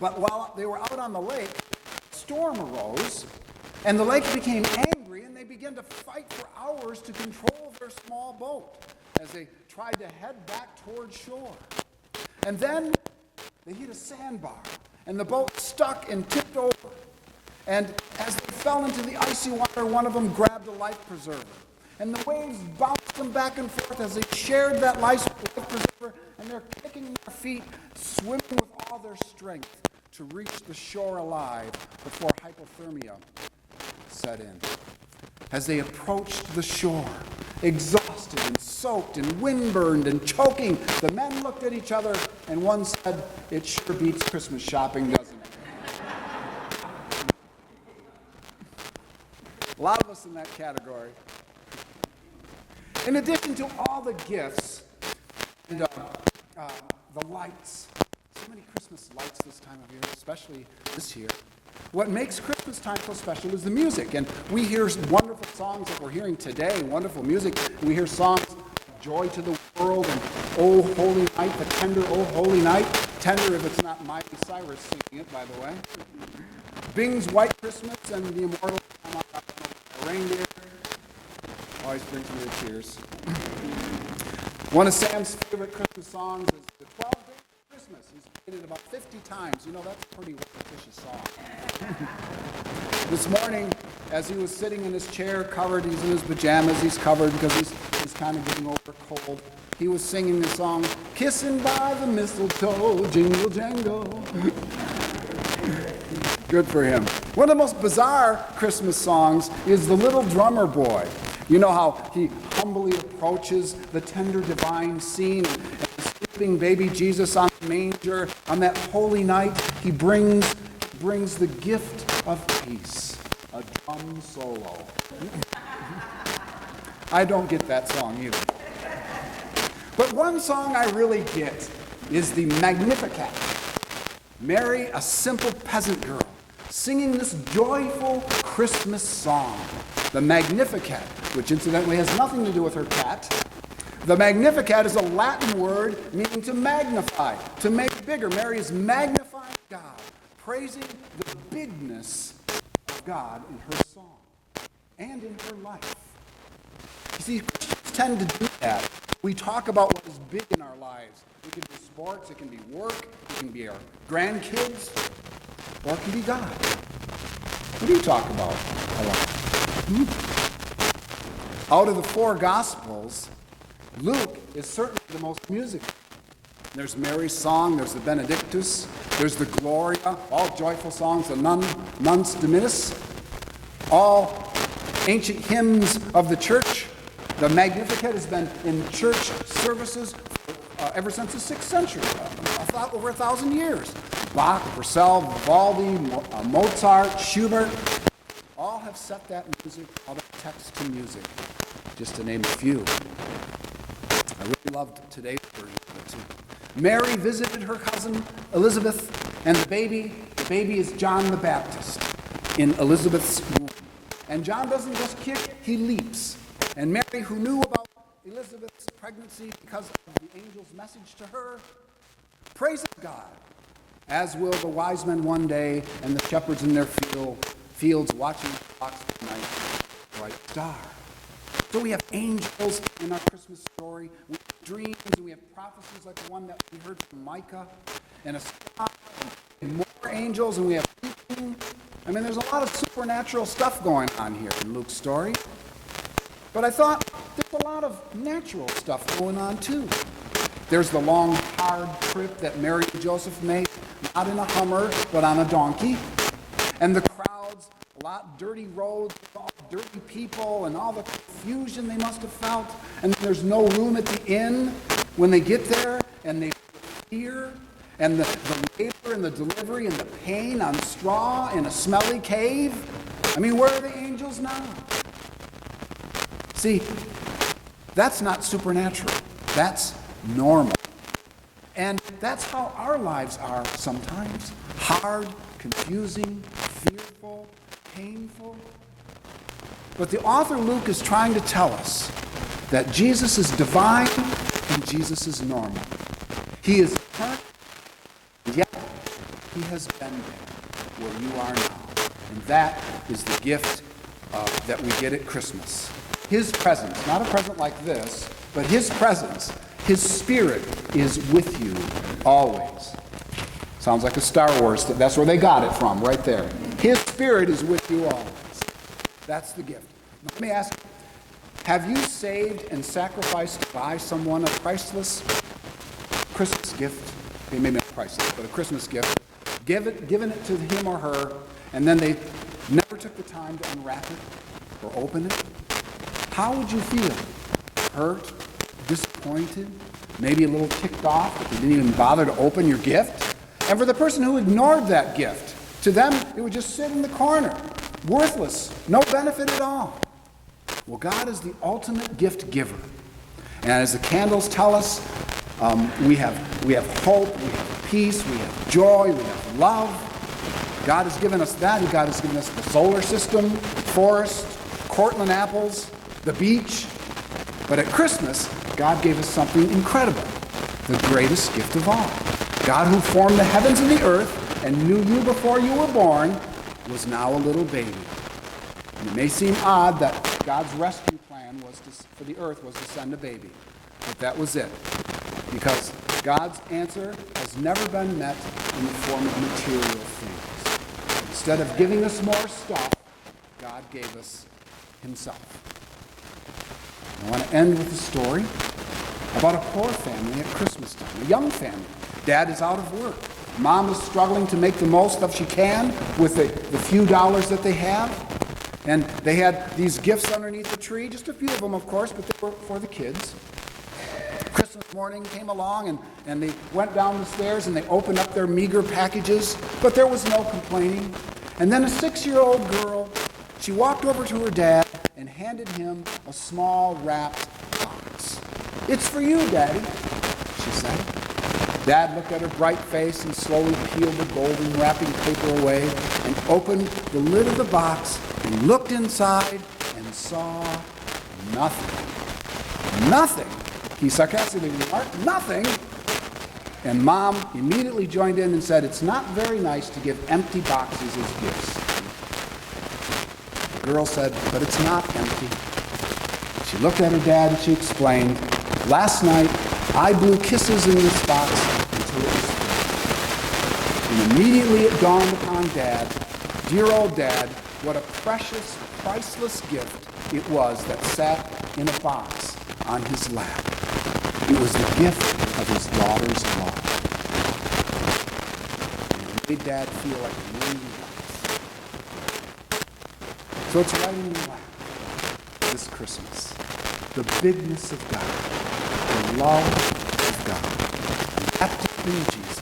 But while they were out on the lake, a storm arose, and the lake became angry, and they began to fight for hours to control their small boat as they tried to head back toward shore. And then they hit a sandbar, and the boat stuck and tipped over. And as they fell into the icy water, one of them grabbed a life preserver. And the waves bounced them back and forth as they shared that life preserver, and they're kicking their feet, swimming with all their strength to reach the shore alive before hypothermia set in. As they approached the shore, exhausted and soaked and windburned and choking, the men looked at each other, and one said, "It sure beats Christmas shopping, doesn't it?" A lot of us in that category. In addition to all the gifts and the lights, so many Christmas lights this time of year, especially this year, what makes Christmas time so special is the music. And we hear wonderful songs that we're hearing today, wonderful music. We hear songs, Joy to the World, and Oh Holy Night, the tender Oh Holy Night. Tender if it's not Miley Cyrus singing it, by the way. Bing's White Christmas and the immortal Reindeer always brings me to tears. One of Sam's favorite Christmas songs is the 12 Days of Christmas. He's played it about 50 times. You know, that's a pretty repetitious song. This morning, as he was sitting in his chair, covered, he's in his pajamas, he's covered because he's kind of getting over a cold. He was singing the song, "Kissing by the mistletoe, jingle jangle." Good for him. One of the most bizarre Christmas songs is The Little Drummer Boy. You know how he humbly approaches the tender divine scene, and the sleeping baby Jesus on the manger. On that holy night, he brings the gift of peace, a drum solo. I don't get that song either. But one song I really get is the Magnificat. Mary, a simple peasant girl, singing this joyful Christmas song, the Magnificat, which incidentally has nothing to do with her cat. The Magnificat is a Latin word meaning to magnify, to make bigger. Mary is magnifying God, praising the bigness of God in her song and in her life. You see, Christians tend to do that. We talk about what is big in our lives. It can be sports, it can be work, it can be our grandkids, or it can be God. What do you talk about a lot? Out of the four Gospels, Luke is certainly the most musical. There's Mary's song, there's the Benedictus, there's the Gloria, all joyful songs, the Nunc Dimittis, all ancient hymns of the church. The Magnificat has been in church services ever since the 6th century, over 1,000 years. Bach, Purcell, Vivaldi, Mozart, Schubert, all have set that music, all that text to music, just to name a few. I really loved today's version of it too. Mary visited her cousin Elizabeth, and the baby is John the Baptist in Elizabeth's womb. And John doesn't just kick, he leaps. And Mary, who knew about Elizabeth's pregnancy because of the angel's message to her, praises God, as will the wise men one day and the shepherds in their fields watching the flocks by night, bright star. So we have angels in our Christmas story, we have dreams, and we have prophecies like the one that we heard from Micah, and a star, and more angels, and we have weeping. I mean, there's a lot of supernatural stuff going on here in Luke's story. But I thought there's a lot of natural stuff going on too. There's the long, hard trip that Mary and Joseph made, not in a Hummer, but on a donkey. And the crowds, a lot dirty roads, all dirty people, and all the confusion they must have felt. And there's no room at the inn when they get there, and they fear, and the labor and the delivery and the pain on straw in a smelly cave. I mean, where are the angels now? See, that's not supernatural. That's normal. And that's how our lives are sometimes. Hard, confusing, fearful, painful. But the author Luke is trying to tell us that Jesus is divine and Jesus is normal. He is eternal, yet He has been there where you are now. And that is the gift that we get at Christmas. His presence, not a present like this, but His presence, His Spirit is with you always. Sounds like a Star Wars. That's where they got it from, right there. His Spirit is with you always. That's the gift. Let me ask you, have you saved and sacrificed to buy someone a priceless Christmas gift? Okay, maybe not priceless, but a Christmas gift. Given it to him or her, and then they never took the time to unwrap it or open it? How would you feel? Hurt? Disappointed? Maybe a little ticked off that they didn't even bother to open your gift? And for the person who ignored that gift, to them it would just sit in the corner, worthless, no benefit at all. Well, God is the ultimate gift giver. And as the candles tell us, we have hope, we have peace, we have joy, we have love. God has given us that. God has given us the solar system, forest, Cortland apples, the beach. But at Christmas, God gave us something incredible, the greatest gift of all. God, who formed the heavens and the earth and knew you before you were born, was now a little baby. And it may seem odd that God's rescue plan for the earth was to send a baby. But that was it. Because God's answer has never been met in the form of material things. Instead of giving us more stuff, God gave us Himself. I want to end with a story about a poor family at Christmas time, a young family. Dad is out of work. Mom is struggling to make the most of she can with the few dollars that they have. And they had these gifts underneath the tree, just a few of them, of course, but they were for the kids. Christmas morning came along, and they went down the stairs, and they opened up their meager packages, but there was no complaining. And then a 6-year-old girl, she walked over to her dad and handed him a small wrapped box. "It's for you, Daddy," she said. Dad looked at her bright face and slowly peeled the golden wrapping paper away and opened the lid of the box and looked inside and saw nothing. Nothing! He sarcastically remarked, "Nothing?" And Mom immediately joined in and said, "It's not very nice to give empty boxes as gifts." The girl said, "But it's not empty." She looked at her dad and she explained, "Last night I blew kisses in this box until it was full." And immediately it dawned upon Dad, dear old Dad, what a precious, priceless gift it was that sat in a box on his lap. It was the gift of his daughter's love. And it made Dad feel like a million bucks. So it's right in your lap this Christmas. The bigness of God, the love of God, wrapped up in Jesus.